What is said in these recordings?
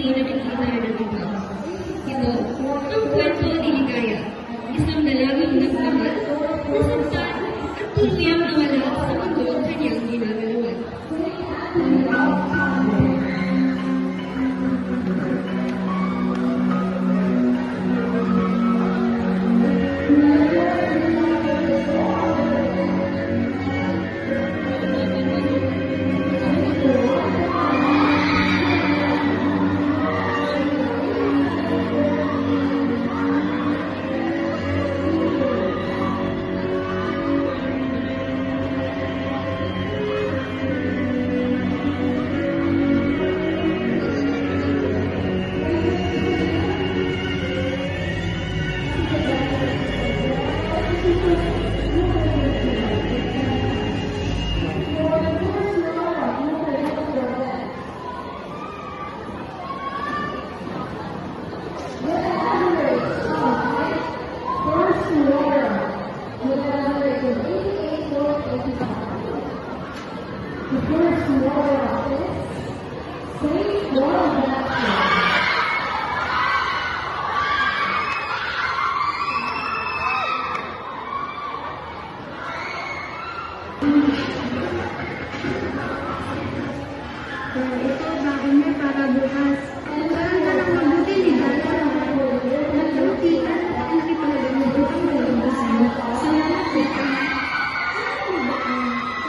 hindi nakikita ng iba. Ito, ang kwento ni Higaya, isang dalagang nagmahal, nasaktan at tuluyang nawala sa mundo ang kanyang ginagalawan. Ito, bago niya para bukas. Parang na lang mabuti ni Dala. Mabuti at hindi talaga mabuti ang pag-ubusan. Salamat po.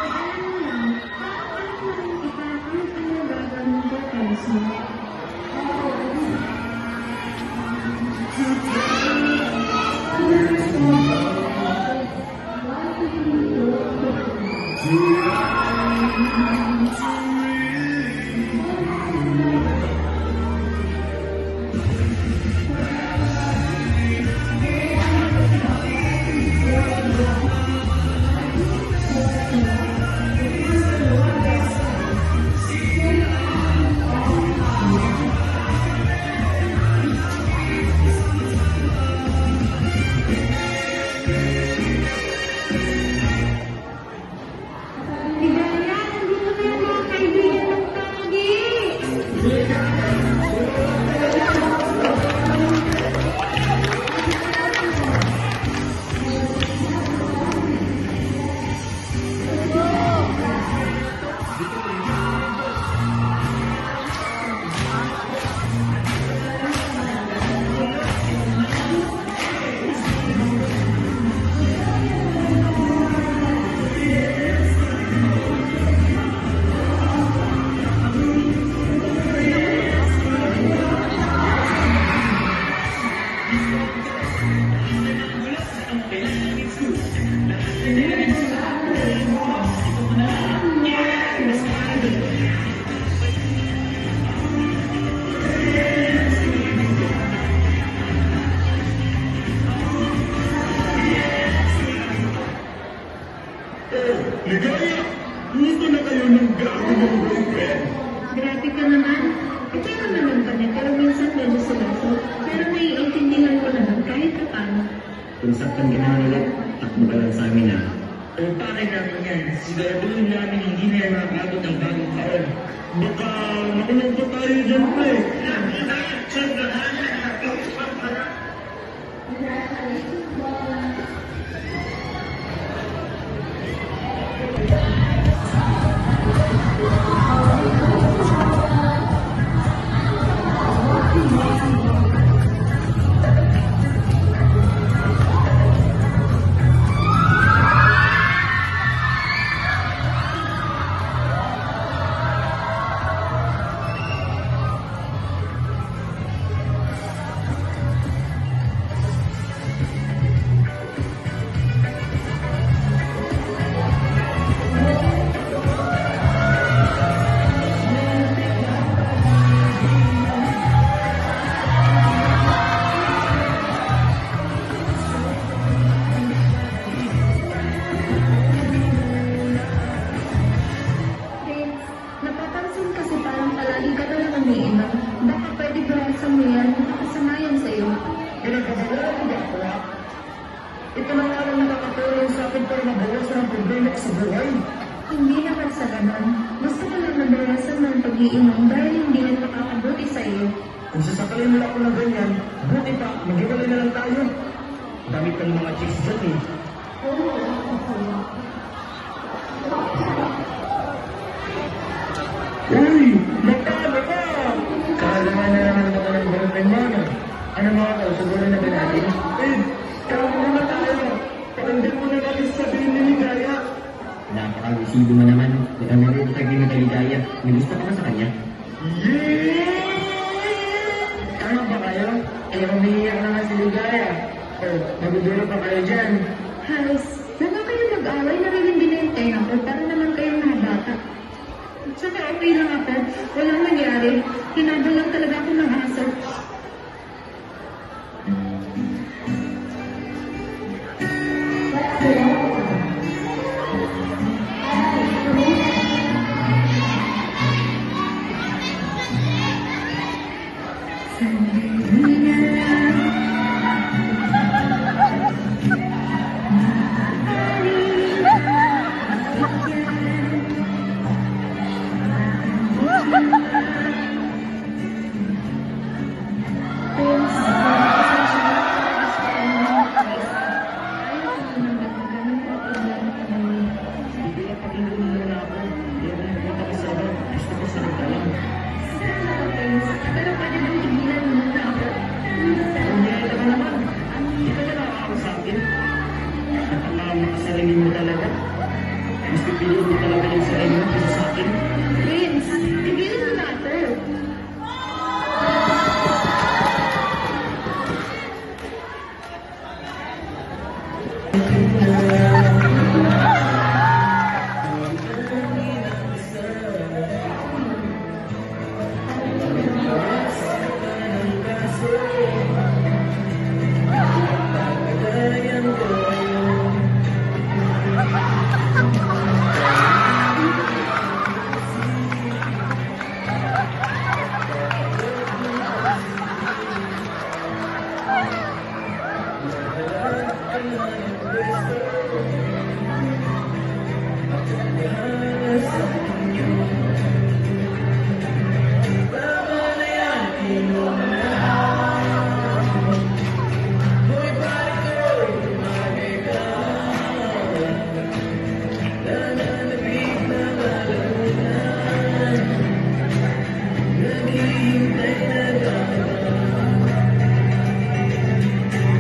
Alam mo lang, paano kita ang pinagagamit ko kanso? Ligaya! Gusto na kayo ng gago ng boyfriend? Grabe ka naman. Ito yung naman pa niya, pero minsan medyo silaso. Pero naiintindihan ko naman kahit pa paano. Kung saktan ka naman ulit, takbo ka lang sa amin ha. Eh, bakit namin yan? Siguraduhin namin hindi na yan makakabot ng bagong taon. Baka makulong pa tayo dyan, pre. Ito na nga lang nakakatulong sa akin para mabawasan ang problema ko sa buhay. Hindi naman sa ganon. Gusto ko lang nabawasan ng pag-iinom dahil hindi yan makakabuti sa iyo. in love na ganyan, buti pa, maghiwalay na lang tayo. Dami pang mga chicks dyan eh. Uy! Magkano ka! Kalaman na naman naman ng girlfriend mo, no? Ano mga ka, siguro na ba natin? Eh, tawag mo na tayo. Pakinggan mo na natin sabihin ni Ligaya. Napaka-resibo mo naman. Nagkamali kita kay Ligaya. May gusto ka ba sa kanya? Yeah! Tama ba kayo? Eh, umiiyak na nga si Ligaya. Oh, maguduro pa kayo dyan. Halos, huwag nga kayo mag-away, naririndi na yung tenga ko para naman kayong mga bata. Tsaka okay lang ako, walang nangyari. Hinabol lang talaga ako ng aso. Sige, pakinggan mo muna ako. Hindi ako nagpunta ka sa abang. Gusto ko sa nagdalang. Pero pwede bang tigilan mo muna ako? Umiyak ka naman. Hindi ka na nakakawa sa akin. Napaka-makasarili mo talaga. Mas pipiliin mo talaga yung sarili mo kaysa sa akin. Prince, tigilan mo na ako.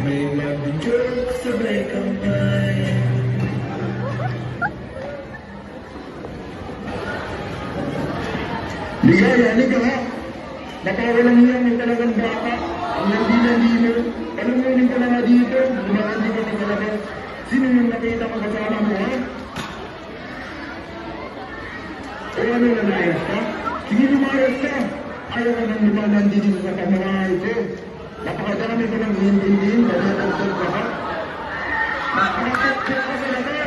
May mag-joke sabay kampay. Ligaya, halika ha. Nakawalang hilang yung talagang baka. Ang nandina-dino. Palungunin ka na nga dito. Lumahandi ka na talaga. Sino yung nakita ko kasama mo ha? O ano na naayos ka? Sige lumayas ka. Ayaw ka nang lumahandi dito sa pamamahay ko. Napakadami ko ng hihindihin. Dahil ang ka. Nakakit ka sa labas.